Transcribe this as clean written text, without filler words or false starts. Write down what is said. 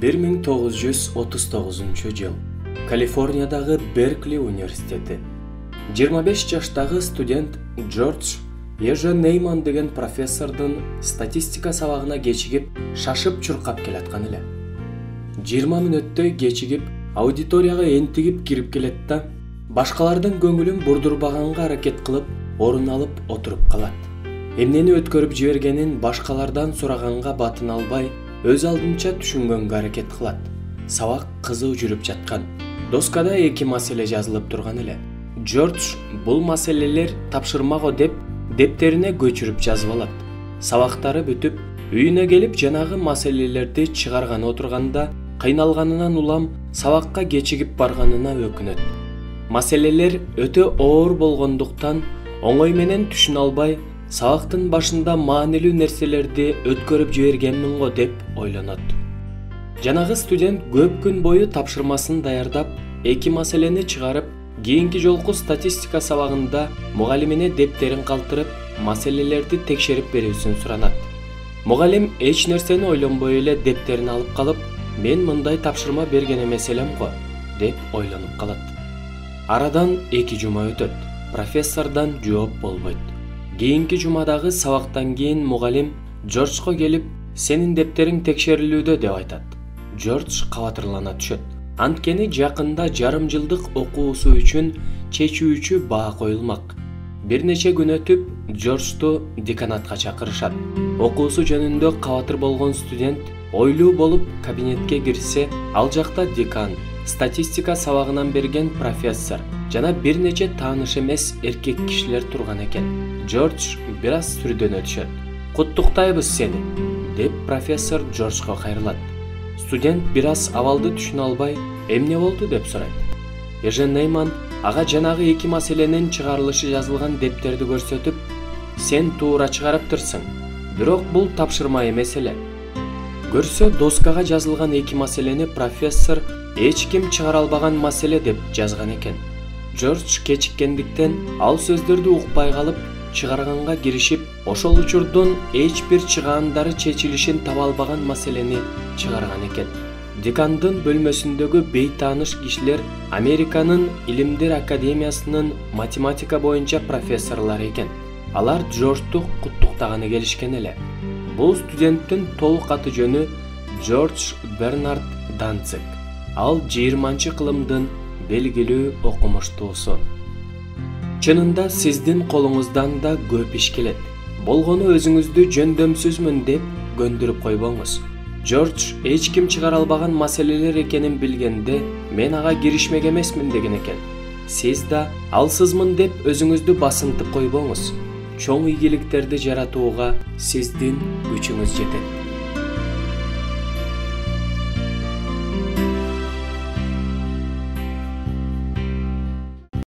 1939-жыл. Калифорниядагы Беркли университети. 25 жаштагы студент Джордж Ежа Нейман деген профессордун статистика сабагына кечигип, шашып чуркап келаткан эле. 20 мүнөттөй кечигип, аудиторияга энтигип кирип келет да, башкалардын көңүлүн бурдурбаганга аракет кылып, орун алып отуруп калат. Эмнени өткөрүп жибергенин башкалардан сураганга батын албай, өз алдынча түшүнгөнгө аракет кылат. Сабак кызуу жүрүп жаткан. Доскада 2 маселе жазылып турган эле. Джордж бул маселелер тапшырмаго деп дептерине көчүрүп жазып алат. Сабактары бүтүп, үйүнө келип жанагы маселелерди чыгарганы отурганда, кыйналганынан улам сабакка кечигип барганына өкүнөт. Маселелер өтө оор болгондуктан оңой менен түшүнө албай, сабактын башында маанилүү нерселерди өткөрүп жибергенмин го деп ойлонот. Жанагы студент көп күн бою тапшырмасын даярдап, 2 маселени чыгарып, кийинки жолку статистика сабагында мугалимине дептерин калтырып, маселелерди текшерип берүүсүн суранат. Мугалим эч нерсени ойлонбой эле дептерин алып калып, мен мындай тапшырма берген эмес элем го, деп ойлонуп калат. Арадан 2 жума өтөт. Профессордон жооп болбойт. Кийинки жумадагы сабактан кийин мугалим Джорджко келип, сенин дептериң текшерилүүдө деп айтат. Джордж кабатырлана түшөт. Анткени жакында жарым жылдык окуусу үчүн чечүүчү баа коюлмак. Бир нече күн өтүп, Джорджду деканатка чакырышат. Окуусу жөнүндө кабатыр болгон студент ойлуу болуп кабинетке кирсе, ал жакта декан, статистика сабагынан берген профессор жана бир нече тааныш эмес эркек кишилер турган экен. Джордж бир аз сүрдөнө түшөт. Куттуктайбыз сени, деп профессор Джорджко кайрылат. Студент бир аз абалды түшүнө албай, эмне болду деп сурайт. Ежен Нейман ага жанагы 2 маселенин чыгарылышы жазылган дептерди көрсөтүп, сен туура чыгарыптырсың, бирок бул тапшырма эмес эле. Көрсө, доскага жазылган 2 маселени профессор эч ким чыгара албаган маселе деп жазган экен. Джордж кечиккендиктен ал сөздөрдү укпай калып, чыгарганга киришип, ошол учурдун эч бир чыгаандары чечилишин таба албаган маселени чыгарган экен. Декандын бөлмөсүндөгү бейтааныш кишилер Американын Илимдер Академиясынын математика боюнча профессорлору экен. Алар Джорджду куттуктаганы келишкен эле. Бул студенттин толук аты жөнү Джордж Бернард Данцик. Ал 20-чы кылымдын белгилүү окумуштуусу. Чынында сиздин колуңуздан да көп иш келет. Болгону өзүңүздү жөндөмсүзмүн деп көндүрүп койбоңуз. Джордж эч ким чыгара албаган маселелер экенин билгенде, мен ага киришмек эмесмин деген экен. Сиз да алсызмын деп өзүңүздү басынтып койбоңуз. Чоң ийгиликтерди жаратууга сиздин күчүңүз жетет.